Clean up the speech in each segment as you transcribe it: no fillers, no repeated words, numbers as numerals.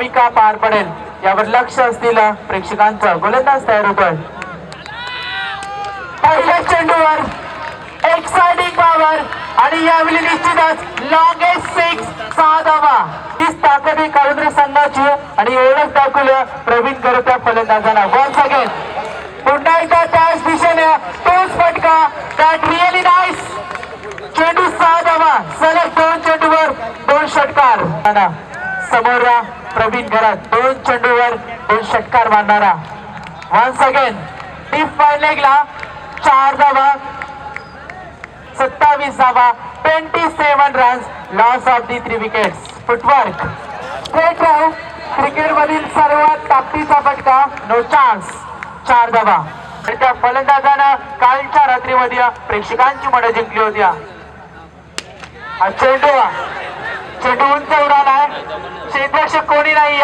भूमिका पार पडेल यावर लक्ष असलेला प्रेक्षकांचा गोलंदाज तयार होतोय. पहिल्या चेंडूवर एक्साइटिंग पॉवर आणि यावेळी निश्चितच लॉंगेस्ट सिक्स 6 धावा. हीच ताकद आहे काळुंद्रे संघाची आणि ओळख दाखवल्या प्रवीण गरत त्या फलंदाजांना. वन्स अगेन पुन्हा एकदा त्याच दिशेने तोच फटका. That really nice. चेंडू 6 धावा. सलग 2 चेंडूवर 2 षटकार. समोर प्रवीण गरत 2 चेंडूवर 2 षटकार मारणारा. वन्स अगेन डीप फाईन लेगला 4 धावा 27 धावा 27 runs. Loss of the 3 wickets. Footwork straight drive cricket मधील सर्वात ताकदीचा फटका. नो चान्स 4 धावा. आणि त्या फलंदाजानं कालच्या रात्रीमध्ये प्रेक्षकांची मनं जिंकली होती. हा चेंडू उंच उडालाय. क्षेत्ररक्षक कोणी नाही.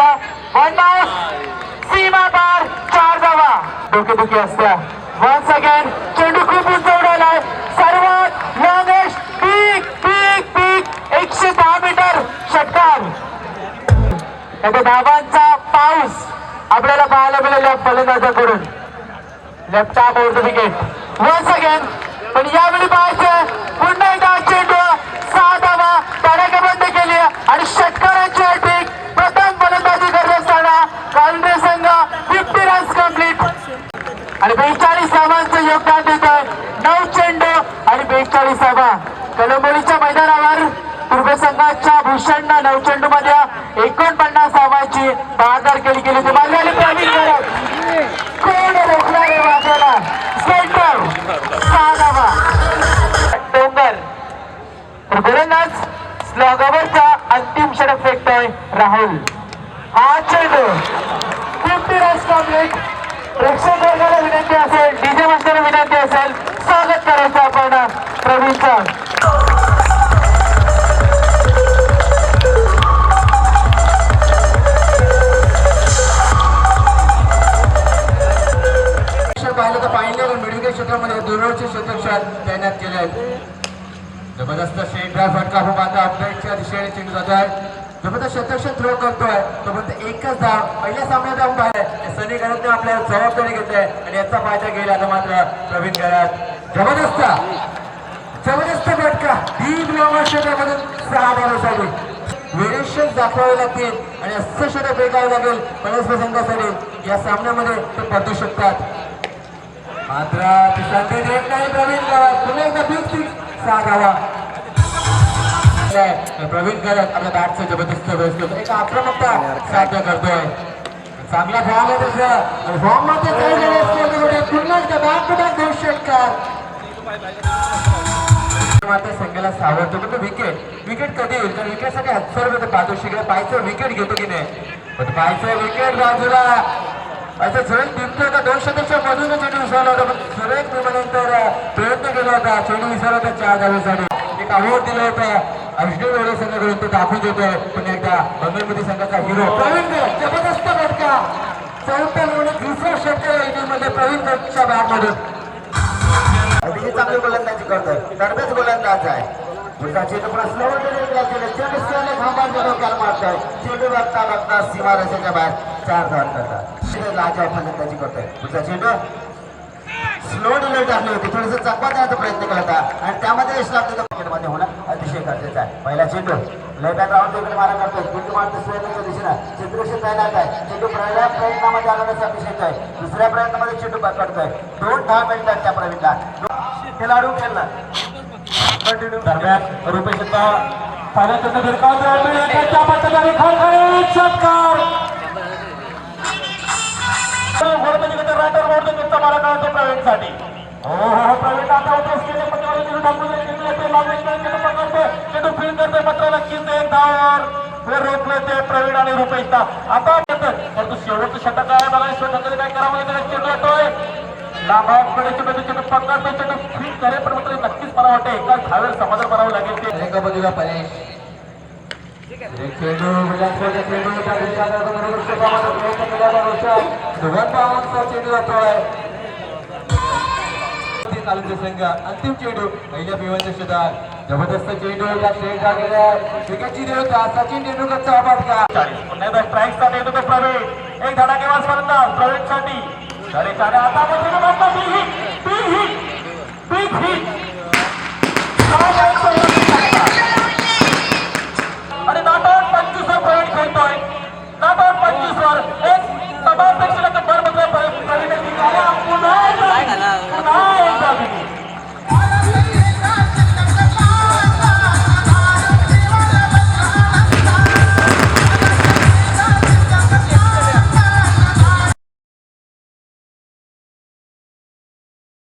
सीमा पार 4 धावा. डोकेदुखी असत्या. वन्स अगेन चेंडू खूप उंच उडालाय. सर्वात लॉंगेस्ट पीक 110 मीटर षटकार. त्याच्या धावांचा पाऊस आपल्याला पाहायला मिळाला फलंदाजाकडून. Left arm over the wicket. Once again पण यावेळी पाहायचं पुन्हा एकदा चेंडू 6 धावा तडाखेबंद केली आणि षटकारांची हॅट्रिक. प्रथम फलंदाजी करत असताना काळुंद्रे संघ 50 रन्स कंप्लीट आणि 42 धावांचं योगदान देतोय. 9 चेंडू आणि 42 धावा. कलंबोलीच्या मैदानावर पूर्व संघाच्या भूषणनं 9 चेंडू मध्ये 49 धावांची बहादर केली होती. मालवाडी प्रवीण गरत कोण रोखला रे वाजवला. सेंटर 6 धावा. डोंगर तर गोलंदाज स्लॉगवरचा अंतिम षटक फेकतोय राहुल. हा चेंडू 50 रन्स कंप्लीट. प्रेक्षक वर्गाला विनंती असेल, डीजे मास्टरला विनंती असेल, स्वागत करायचं आपण प्रवीणचं. पाहिलं तर फायनल मेडिकल क्षेत्रामध्ये दुर्मिळचे क्षेत्रक्षात तैनात केले आहेत. जबरदस्त स्ट्रेट ड्राइव्ह फटका खूप आता अपडेटच्या दिशेने चेंडू जात आहे. जबरदस्त क्षेत्रक्षण थ्रो करतोय. तो फक्त एकच धाव पहिल्या सामन्यात अंपायर सनी गरतने आपल्याला जबाबदारी घेतली आणि याचा फायदा घेईल आता मात्र प्रवीण गरत. जबरदस्त फटका डीप लॉंग क्षेत्रामधून 6 धावांसाठी. व्हेरिएशन दाखवावे लागतील आणि असं षटक फेकावे लागेल पळसप संघासाठी. या सामन्यामध्ये ते पडू शकतात. मात्र संधी देत नाही प्रवीण गरत. पुन्हा एकदा बिग 6 धावा. प्रवीण गरत आपल्या बॅटचं जबरदस्त व्यवस्थित एक आक्रमकता साध्य करतोय. चांगला फॉर्म आहे त्याचा. फॉर्म मध्ये पुन्हा एकदा बॅक टू बॅक 2 षटकार. मात्र संघाला सावरतो पण विकेट कधी होईल. तर विकेटसाठी 1000 रुपये पाठवशी पायचं विकेट घेतो की नाही. पण पायचं विकेट बाजूला असं सुरेश बिबटे का 2 षटकाच्या मधून चेंडू विसरला होता. पण सुरेश नंतर प्रयत्न केला होता. चेंडू विसरला होता 4 धावेसाठी. एक अवॉर्ड दिलं होतं अर्जुन वेळे संघाकडून. तो दाखवून देतोय पुन्हा एकदा बंगलमध्ये संघाचा हिरो प्रवीण गरत. जबरदस्त फटका 4 षटकार मध्ये प्रवीण गरतच्या बॅटमधून. अतिशय चांगली गोलंदाजी करतोय. तरबेज गोलंदाज आहे. पुढचा चेंडू प्रश्न मारतोय. चेंडू बघता सीमा रस्त्याच्या बाहेर 4 धावा करतात. लाजवाब फलंदाजी करतोय. पुढचा चेंडू स्लो डिले टाकली होती. थोडंसं चकवा देण्याचा प्रयत्न केला होता आणि त्यामध्ये यश लागतं क्रिकेटमध्ये होणं अतिशय गरजेचं आहे. पहिला चेंडू लेफ्ट हँड राऊंड इकडे मारा करतोय. चेंडू मारतो स्वेदच्या दिशेनं. क्षेत्ररक्षक तैनात आहे. चेंडू पहिल्या प्रयत्नामध्ये आल्याचा अभिषेक आहे. दुसऱ्या प्रयत्नामध्ये चेंडू पकडतोय. 2 धावा मिळतात त्या प्रवीणला. खेळाडू खेळला दरम्यान रुपेश प्रवीणसाठी. प्रवीण आता चेंडू फील्ड करतोय. मात्र नक्कीच 1 धावावर रोखलं ते प्रवीण आणि रुपेशला. आता परंतु शेवटचं षटक आहे. मला षटकामध्ये काय करावं लागेल. चेंडू येतोय लांबाकडे चेंडू पकडतोय. चेंडू फील्ड करे पण मात्र नक्कीच मला वाटतं एका धावेवर समाधान करावं लागेल. ते एका बाजूला परेश चेंडू चेंडू जातोय. संघ अंतिम चेंडू पहिल्या पिवांच्या क्षेत्रात जबरदस्त चेंडू होता स्ट्रेट गेला विकेटची देऊ का सचिन तेंडुलकरचा आवाज घ्या 40 पुन्हा एकदा स्ट्राईकचा देतो तो प्रवीण एक धडाकेबाज फलंदाज प्रवीणसाठी आणि आता बिग हिट